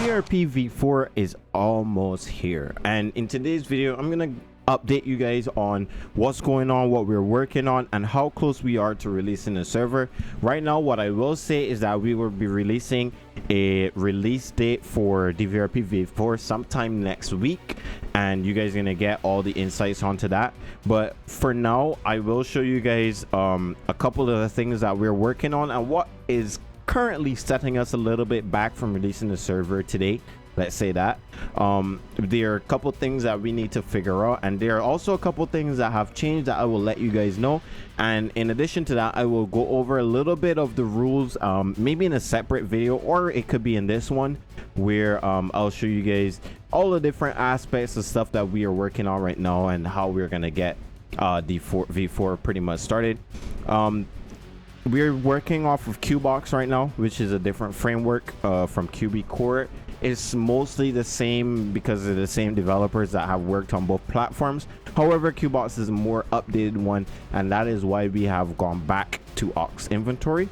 DVRP V4 is almost here, and in today's video I'm gonna update you guys on what's going on, what we're working on, and how close we are to releasing the server. Right now, what I will say is that we will be releasing a release date for DVRP V4 sometime next week, and you guys are gonna get all the insights onto that. But for now, I will show you guys a couple of the things that we're working on and what is currently setting us a little bit back from releasing the server today. Let's say that there are a couple things that we need to figure out, and there are also a couple things that have changed that I will let you guys know. And in addition to that, I will go over a little bit of the rules, maybe in a separate video, or it could be in this one, where I'll show you guys all the different aspects of stuff that we are working on right now and how we're gonna get V4 pretty much started. We're working off of Qbox right now, which is a different framework from QB Core. It's mostly the same because of the same developers that have worked on both platforms. However, Qbox is a more updated one, and that is why we have gone back to Aux Inventory.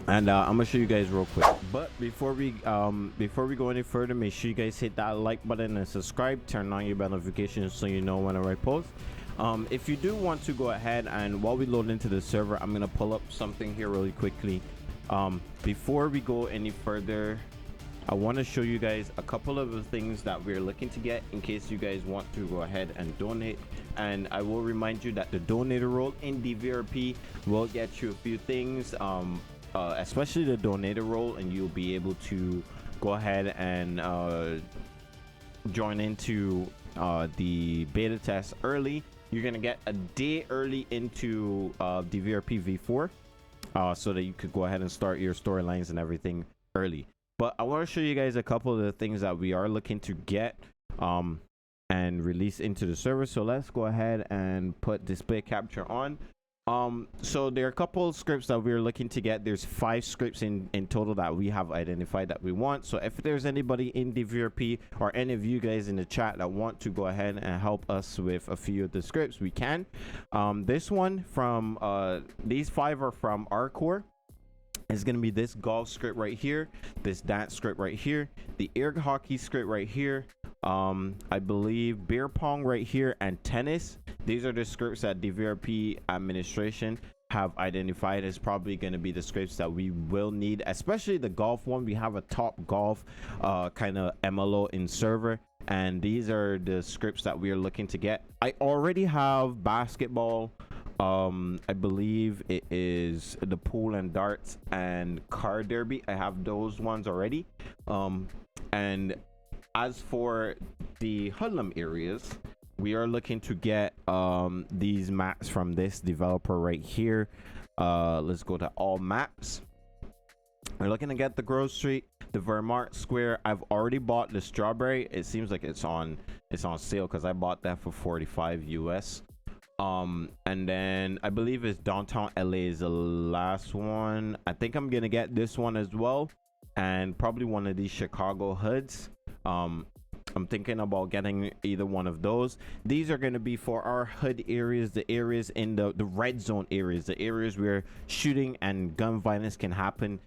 And I'm gonna show you guys real quick. But before we go any further, make sure you guys hit that like button and subscribe. Turn on your bell notifications so you know whenever I post. If you do want to go ahead, and while we load into the server, I'm gonna pull up something here really quickly. Before we go any further, I want to show you guys a couple of the things that we're looking to get in case you guys want to go ahead and donate. And I will remind you that the donator role in DVRP will get you a few things, especially the donator role, and you'll be able to go ahead and join into the beta test early. You're gonna get a day early into DVRP V4 so that you could go ahead and start your storylines and everything early. But I want to show you guys a couple of the things that we are looking to get and release into the server. So let's go ahead and put display capture on. So there are a couple of scripts that we're looking to get. There's 5 scripts in total that we have identified that we want. So if there's anybody in DVRP or any of you guys in the chat that want to go ahead and help us with a few of the scripts, we can. This one from these 5 are from our core. It's going to be this golf script right here, this dance script right here, the air hockey script right here, I believe beer pong right here, and tennis. These are the scripts that DVRP administration have identified as probably going to be the scripts that we will need, especially the golf one. We have a top golf kind of MLO in server, and these are the scripts that we are looking to get. I already have basketball. I believe it is the pool and darts and car derby. I have those ones already. And as for the hoodlum areas, we are looking to get these maps from this developer right here. Let's go to all maps. We're looking to get the Grove Street, the Vermont Square. I've already bought the strawberry. It seems like it's on sale because I bought that for 45 US. And then I believe it's downtown LA is the last one. I think I'm gonna get this one as well, and probably one of these Chicago hoods. I'm thinking about getting either one of those. These are going to be for our hood areas, the areas in the red zone areas, the areas where shooting and gun violence can happen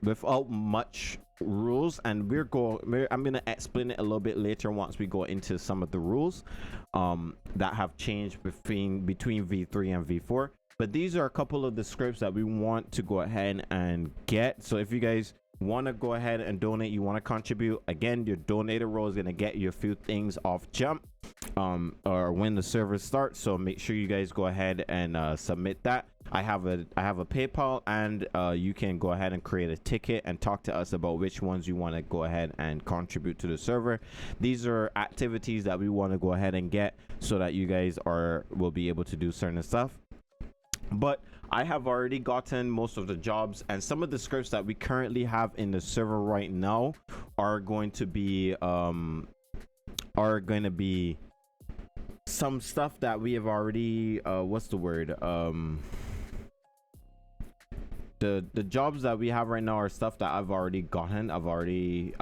without much rules. And I'm going to explain it a little bit later once we go into some of the rules that have changed between V3 and V4. But these are a couple of the scripts that we want to go ahead and get. So if you guys want to go ahead and donate, you want to contribute, again, your donator role is going to get you a few things off jump or when the server starts. So make sure you guys go ahead and submit that. I have a PayPal, and you can go ahead and create a ticket and talk to us about which ones you want to go ahead and contribute to the server. These are activities that we want to go ahead and get so that you guys will be able to do certain stuff. But I have already gotten most of the jobs, and some of the scripts that we currently have in the server right now are going to be some stuff that we have already what's the word, the jobs that we have right now are stuff that I've already gotten. I've already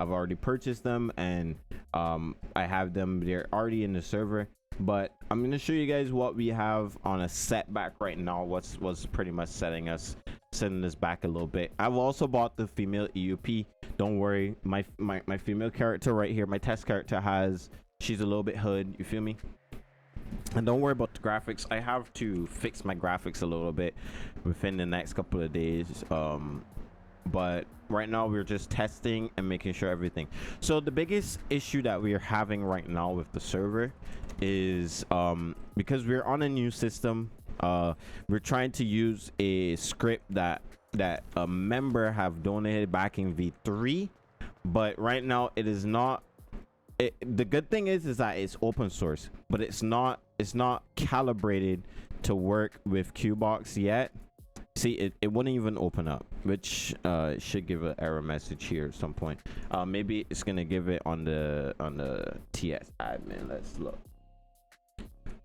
purchased them, and I have them, they're already in the server. But I'm going to show you guys what we have on a setback right now, what's pretty much setting us sending this back a little bit. I've also bought the female EUP. Don't worry, my female character right here, my test character she's a little bit hood, you feel me? And don't worry about the graphics. I have to fix my graphics a little bit within the next couple of days. But right now we're just testing and making sure everything. So the biggest issue that we are having right now with the server is because we're on a new system. We're trying to use a script that a member have donated back in V3, but right now it is not. The good thing is that it's open source, but it's not calibrated to work with Qbox yet. See, it wouldn't even open up, which should give an error message here at some point. Maybe it's gonna give it on the TS admin. Let's look.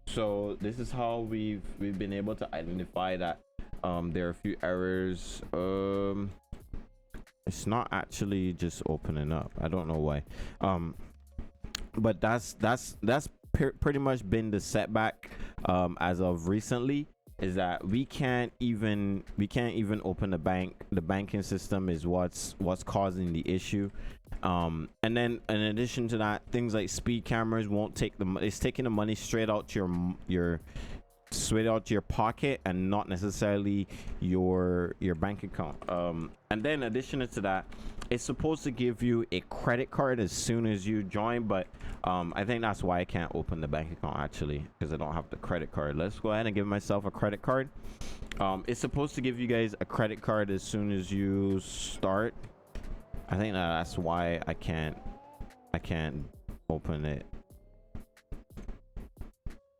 So this is how we've been able to identify that there are a few errors. It's not actually just opening up. I don't know why. But that's pretty much been the setback as of recently, is that we can't even open the bank. The banking system is what's causing the issue. And then in addition to that, things like speed cameras won't take it's taking the money straight out to your pocket and not necessarily your bank account. And then in addition to that, it's supposed to give you a credit card as soon as you join, but I think that's why I can't open the bank account, actually, because I don't have the credit card. Let's go ahead and give myself a credit card. It's supposed to give you guys a credit card as soon as you start. I think that's why I can't open it,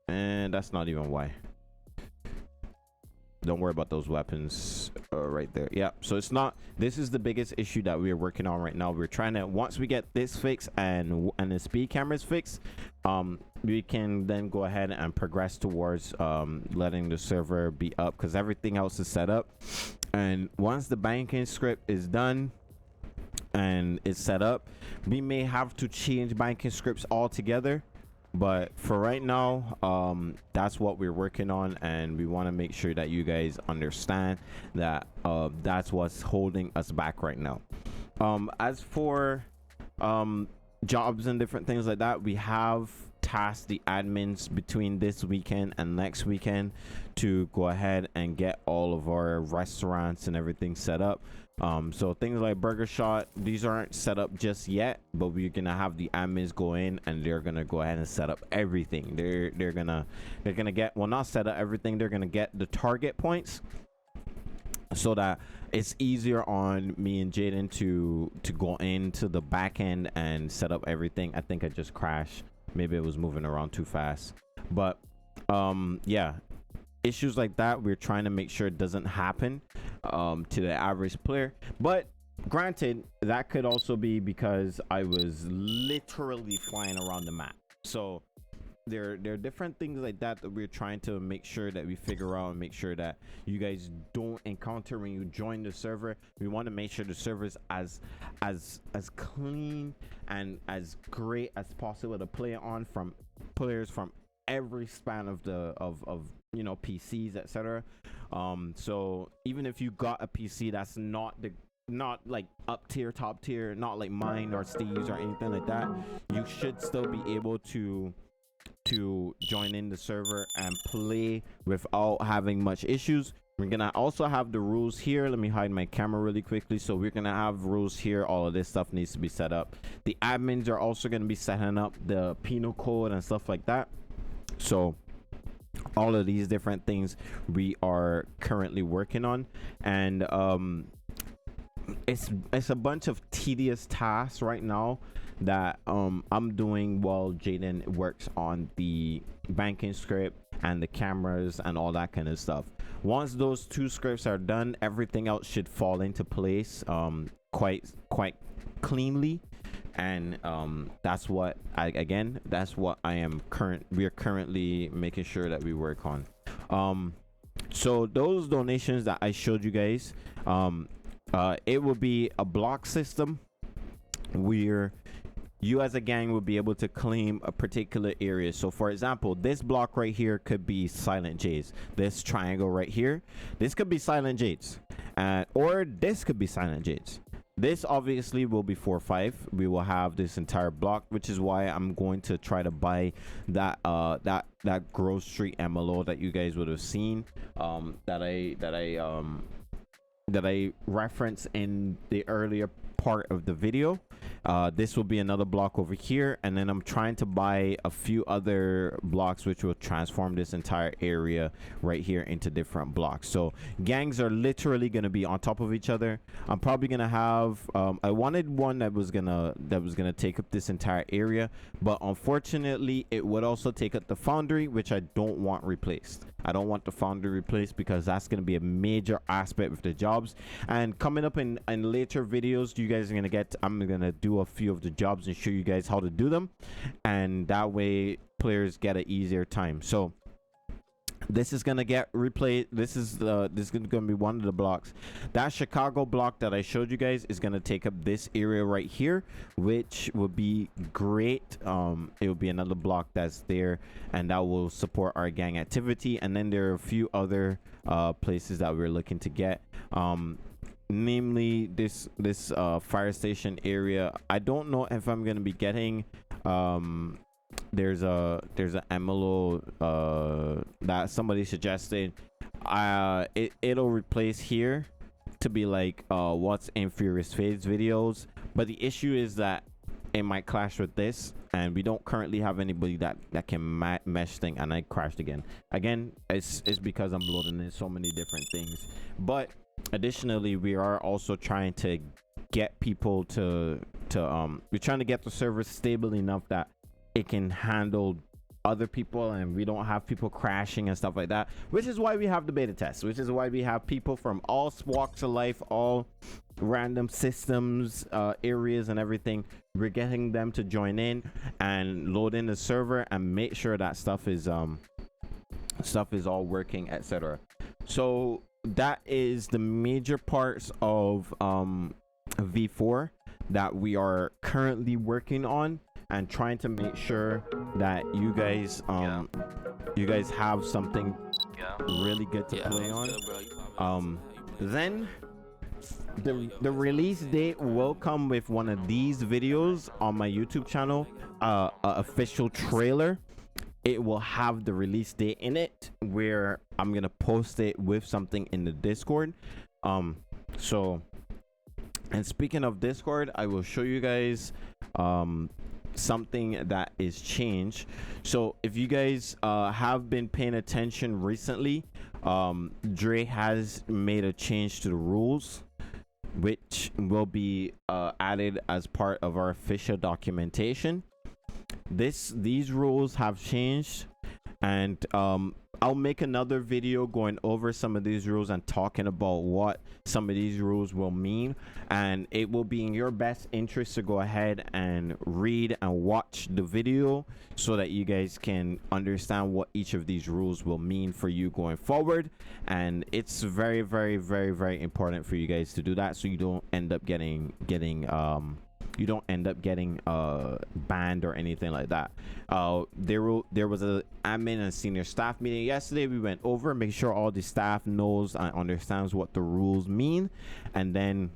and that's not even why. Don't worry about those weapons right there. Yeah, so it's not. This is the biggest issue that we're working on right now. We're trying to, once we get this fixed and the speed cameras fixed, we can then go ahead and progress towards letting the server be up, because everything else is set up. And once the banking script is done and it's set up, we may have to change banking scripts altogether. But for right now, that's what we're working on, and we want to make sure that you guys understand that that's what's holding us back right now. As for jobs and different things like that, we have tasked the admins between this weekend and next weekend to go ahead and get all of our restaurants and everything set up. So things like Burger Shot, these aren't set up just yet, but we're gonna have the admins go in and they're gonna go ahead and set up everything. They're gonna get, well, not set up everything, they're gonna get the target points so that it's easier on me and Jaden to go into the back end and set up everything. I think I just crashed. Maybe it was moving around too fast, but yeah, issues like that we're trying to make sure it doesn't happen to the average player. But granted, that could also be because I was literally flying around the map. So there are different things like that that we're trying to make sure that we figure out and make sure that you guys don't encounter when you join the server. We want to make sure the server is as clean and as great as possible to play on, from players from every span of you know, PCs, etc. So even if you got a PC that's not like up tier, top tier, not like mine or Steve's or anything like that, you should still be able to join in the server and play without having much issues. We're gonna also have the rules here. Let me hide my camera really quickly. So we're gonna have rules here. All of this stuff needs to be set up. The admins are also gonna be setting up the penal code and stuff like that. So all of these different things we are currently working on, and it's a bunch of tedious tasks right now that I'm doing while Jaden works on the banking script and the cameras and all that kind of stuff. Once those two scripts are done, everything else should fall into place quite cleanly. And that's what we're currently making sure that we work on. So those donations that I showed you guys, it will be a block system. We're you as a gang will be able to claim a particular area. So for example, this block right here could be Silent Jades. This triangle right here, this could be Silent Jades, or this could be Silent Jades. This obviously will be 4-5. We will have this entire block, which is why I'm going to try to buy that that Grove Street MLO that you guys would have seen, that I referenced in the earlier part of the video. This will be another block over here, and then I'm trying to buy a few other blocks which will transform this entire area right here into different blocks. So gangs are literally going to be on top of each other. I'm probably going to have I wanted one that was gonna take up this entire area, but unfortunately it would also take up the foundry, which I don't want replaced. I don't want the foundry replaced because that's going to be a major aspect of the jobs. And coming up in later videos, you guys are going to get, I'm going to do a few of the jobs and show you guys how to do them, and that way players get an easier time. So this is gonna get replayed. This is gonna be one of the blocks. That Chicago block that I showed you guys is gonna take up this area right here, which will be great. It will be another block that's there, and that will support our gang activity. And then there are a few other places that we're looking to get, namely this fire station area. I don't know if I'm gonna be getting there's a MLO that somebody suggested. It'll replace here to be like what's in Furious Fades videos, but the issue is that it might clash with this, and we don't currently have anybody that can mesh thing. And I crashed again. It's because I'm loading in so many different things. But additionally, we are also trying to get people to we're trying to get the server stable enough that it can handle other people, and we don't have people crashing and stuff like that, which is why we have the beta test, which is why we have people from all walks of life, all random systems, areas and everything. We're getting them to join in and load in the server and make sure that stuff is all working, etc. So that is the major parts of V4 that we are currently working on, and trying to make sure that you guys have something really good to play on. Then the release date will come with one of these videos on my YouTube channel, official trailer. It will have the release date in it, where I'm gonna post it with something in the Discord. So, and speaking of Discord, I will show you guys something that is changed. So if you guys have been paying attention recently, Dre has made a change to the rules, which will be added as part of our official documentation. These rules have changed, and I'll make another video going over some of these rules and talking about what some of these rules will mean. And it will be in your best interest to go ahead and read and watch the video so that you guys can understand what each of these rules will mean for you going forward. And it's very, very, very, very important for you guys to do that, so you don't end up getting banned or anything like that. There was a admin and senior staff meeting yesterday. We went over, make sure all the staff knows and understands what the rules mean, and then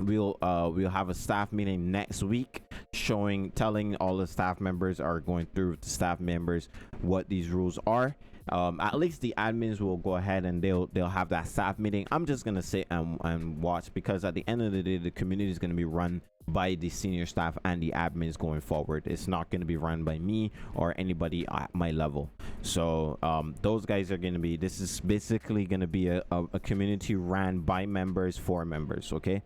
we'll have a staff meeting next week, telling all the staff members, are going through with the staff members what these rules are. At least the admins will go ahead and they'll have that staff meeting. I'm just gonna sit and watch, because at the end of the day, the community is gonna be run by the senior staff and the admins going forward. It's not going to be run by me or anybody at my level. So those guys are going to be, this is basically going to be a community ran by members for members. Okay,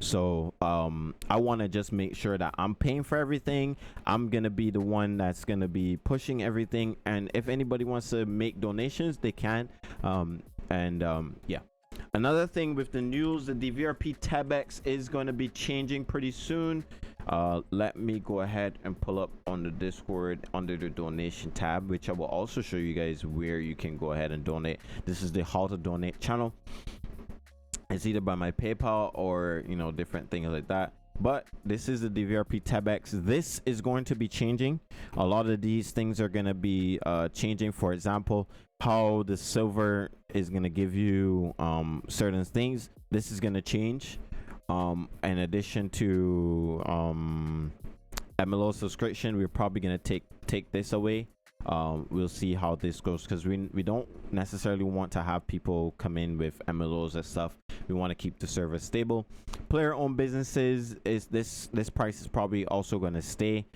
so I want to just make sure that I'm paying for everything. I'm going to be the one that's going to be pushing everything, and if anybody wants to make donations, they can. Yeah. Another thing with the news, the DVRP Tabex is going to be changing pretty soon. Let me go ahead and pull up on the Discord under the donation tab, which I will also show you guys where you can go ahead and donate. This is the how to donate channel. It's either by my PayPal or different things like that. but this is the DVRP Tabex. This is going to be changing. A lot of these things are going to be changing. For example, how the silver is going to give you certain things. This is going to change. In addition to MLO subscription, we're probably going to take this away. We'll see how this goes, because we don't necessarily want to have people come in with MLOs and stuff. We want to keep the server stable. Player owned businesses, is this price is probably also going to stay.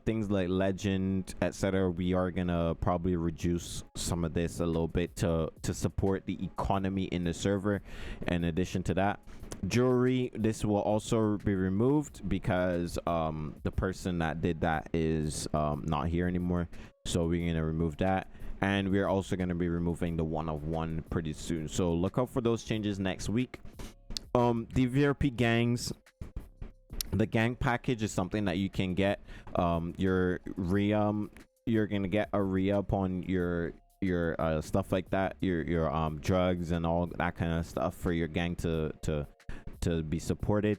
Things like legend, etc., we are gonna probably reduce some of this a little bit to support the economy in the server. In addition to that, jewelry, this will also be removed because the person that did that is not here anymore, so we're gonna remove that. And we're also going to be removing the 1 of 1 pretty soon, so look out for those changes next week. DVRP gangs, the gang package is something that you can get. Your you're gonna get a re-up on your stuff like that, your drugs and all that kind of stuff for your gang to be supported.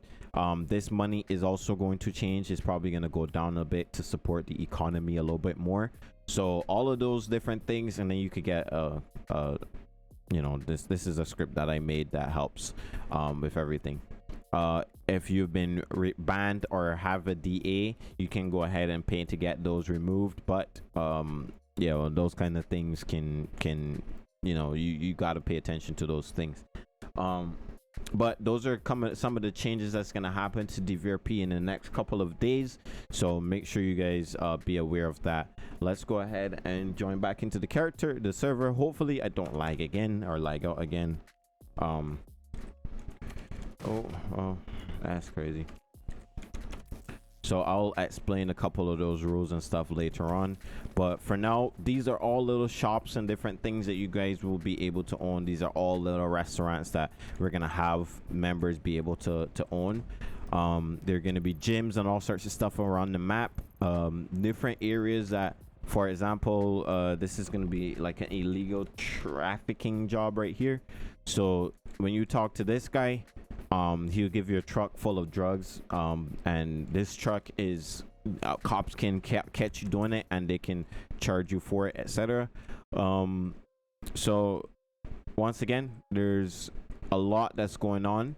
This money is also going to change. It's probably going to go down a bit to support the economy a little bit more. So all of those different things, and then you could get you know, this is a script that I made that helps with everything. If you've been banned or have a DA, you can go ahead and pay to get those removed. But yeah, well, those kind of things can you know, you got to pay attention to those things. But those are some of the changes that's going to happen to DVRP in the next couple of days, so make sure you guys be aware of that. Let's go ahead and join back into the server. Hopefully I don't lag again or lag out again. Oh, that's crazy. So I'll explain a couple of those rules and stuff later on, but for now, these are all little shops and different things that you guys will be able to own. These are all little restaurants that we're gonna have members be able to own. They're gonna be gyms and all sorts of stuff around the map. Different areas that, for example, this is gonna be like an illegal trafficking job right here. So when you talk to this guy, he'll give you a truck full of drugs, and this truck is cops can catch you doing it and they can charge you for it, etc. So once again, there's a lot that's going on.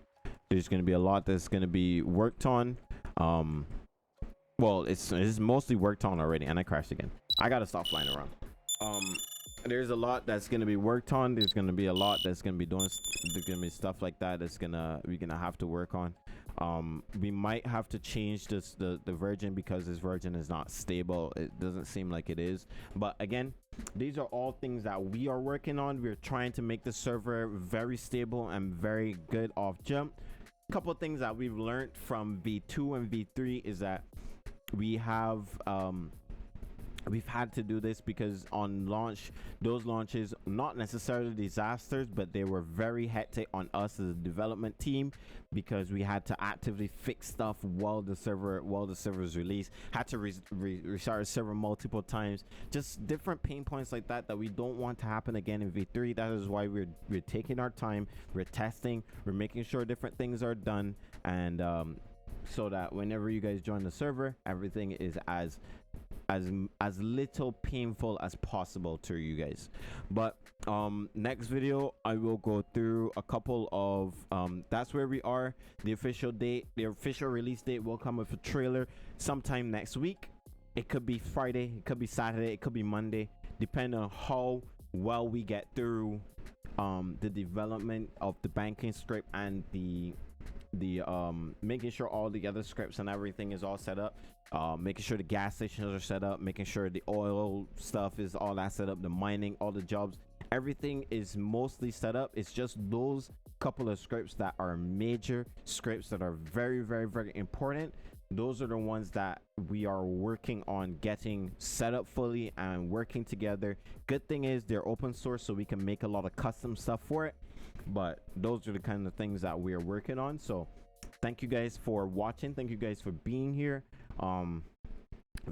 There's going to be a lot that's going to be worked on. Well, it's mostly worked on already, and I crashed again. I gotta stop flying around. There's a lot that's going to be worked on. There's going to be a lot that's going to be doing. There's going to be stuff like that that's we're gonna have to work on. We might have to change the version, because this version is not stable. It doesn't seem like it is, but again, these are all things that we are working on. We're trying to make the server very stable and very good off jump. A couple of things that we've learned from V2 and V3 is that we have we've had to do this because on launch, those launches, not necessarily disasters, but they were very hectic on us as a development team, because we had to actively fix stuff while the server's released, had to restart the server multiple times, just different pain points like that we don't want to happen again in V3. That is why we're taking our time, we're testing, we're making sure different things are done, and so that whenever you guys join the server, everything is as little painful as possible to you guys. But next video I will go through a couple of that's where we are. The official release date will come with a trailer sometime next week. It could be Friday, it could be Saturday, it could be Monday, depending on how well we get through the development of the banking script and the making sure all the other scripts and everything is all set up, making sure the gas stations are set up, making sure the oil stuff is all that set up, the mining, all the jobs, everything is mostly set up. It's just those couple of scripts that are major scripts that are very, very, very important. Those are the ones that we are working on getting set up fully and working together. Good thing is they're open source, so we can make a lot of custom stuff for it. But those are the kind of things that we are working on. So thank you guys for watching, thank you guys for being here.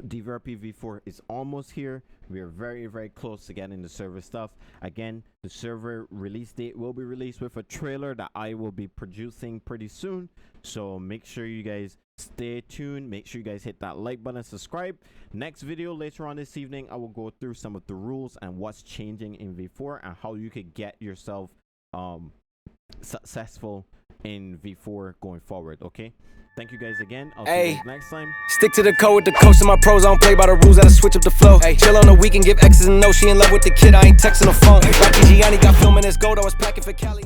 DVRP V4 is almost here. We are very close to getting the server stuff. Again, the server release date will be released with a trailer that I will be producing pretty soon. So make sure you guys stay tuned. Make sure you guys hit that like button, subscribe. Next video later on this evening, I will go through some of the rules and what's changing in V4 and how you could get yourself successful in V4 going forward. Okay, thank you guys again. I'll see you guys next time. Stick to the code with the coast of my pros. I don't play by the rules, I just switch up the flow. Ay, chill on the weekend, give X's and no. She in love with the kid, I ain't texting the phone. Rocky Gianni got filming his gold, I was packing for Cali.